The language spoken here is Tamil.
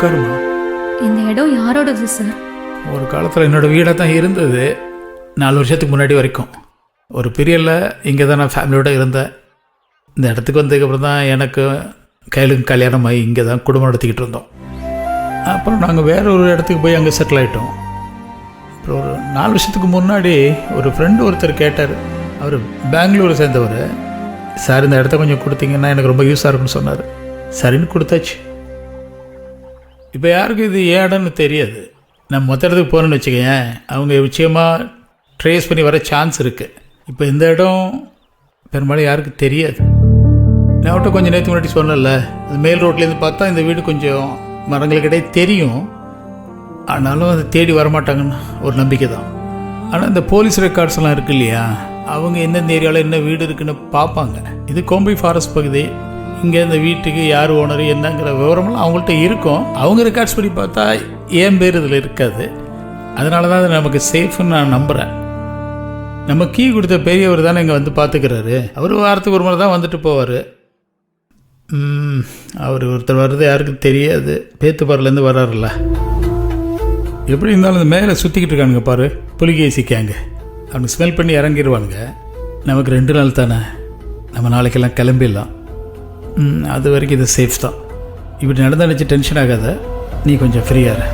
உட்காருமா. இந்த இடம் யாரோடது சார்? ஒரு காலத்தில் என்னோடய வீடாக தான் இருந்தது, 4 வருஷத்துக்கு முன்னாடி வரைக்கும். ஒரு பீரியடில் இங்கே தான் நான் ஃபேமிலியோடு இருந்தேன். இந்த இடத்துக்கு வந்ததுக்கப்புறம் தான் எனக்கு கையிலுக்கு கல்யாணம் ஆகி இங்கே தான் குடும்பம் நடத்திக்கிட்டு இருந்தோம். அப்புறம் நாங்கள் வேறு ஒரு இடத்துக்கு போய் அங்கே செட்டில் ஆகிட்டோம். அப்புறம் ஒரு 4 வருஷத்துக்கு முன்னாடி ஒரு ஃப்ரெண்டு ஒருத்தர் கேட்டார். அவர் பெங்களூரை சேர்ந்தவர். சார் இந்த இடத்த கொஞ்சம் கொடுத்தீங்கன்னா எனக்கு ரொம்ப யூஸாக இருக்குன்னு சொன்னார். சரின்னு கொடுத்தாச்சு. இப்போ யாருக்கும் இது ஏன் இடம்னு தெரியாது. நான் மொத்த இடத்துக்கு போகிறேன்னு வச்சுக்கேன், அவங்க நிச்சயமாக ட்ரேஸ் பண்ணி வர சான்ஸ் இருக்குது. இப்போ இந்த இடம் பெரும்பாலும் யாருக்கும் தெரியாது. நான் அவட்ட கொஞ்சம் நேற்று முன்னாடி சொன்னேன்ல, அது மேல் ரோட்லேருந்து பார்த்தா இந்த வீடு கொஞ்சம் மரங்களுக்கிடையே தெரியும். ஆனாலும் அதை தேடி வரமாட்டாங்கன்னு ஒரு நம்பிக்கை தான். ஆனால் இந்த போலீஸ் ரெக்கார்ட்ஸ்லாம் இருக்குது இல்லையா, அவங்க எந்தெந்த ஏரியாவில் என்ன வீடு இருக்குன்னு பார்ப்பாங்க. இது கோம்பை ஃபாரஸ்ட் பகுதி. இங்கே இந்த வீட்டுக்கு யார் ஓனர் என்னங்கிற விவரமெல்லாம் அவங்கள்ட்ட இருக்கும். அவங்க ரெக்கார்ட்ஸ் படி பார்த்தா ஏன் பேர் இதில் இருக்காது. அதனால தான் அது நமக்கு சேஃப்னு நான் நம்புகிறேன். நம்ம கீ கொடுத்த பெரியவர் தானே இங்கே வந்து பார்த்துக்கிறாரு. அவர் வாரத்துக்கு ஒரு முறை தான் வந்துட்டு போவார். அவர் ஒருத்தர் வர்றது யாருக்கும் தெரியாது. பேத்துப்பாறையிலேருந்து வர்றாருல்ல. எப்படி இருந்தாலும் இந்த மேலே சுற்றிக்கிட்டு இருக்கானுங்க பாரு, புலிகேசி கேங்க. அவனுக்கு ஸ்மெல் பண்ணி இறங்கிடுவானுங்க. நமக்கு 2 நாள் தானே, நம்ம நாளைக்கெல்லாம் கிளம்பிடலாம். அது வரைக்கும் இது சேஃப் தான். இப்படி நடந்து நினச்சி டென்ஷன் ஆகாத, நீ கொஞ்சம் ஃப்ரீயாக இரு.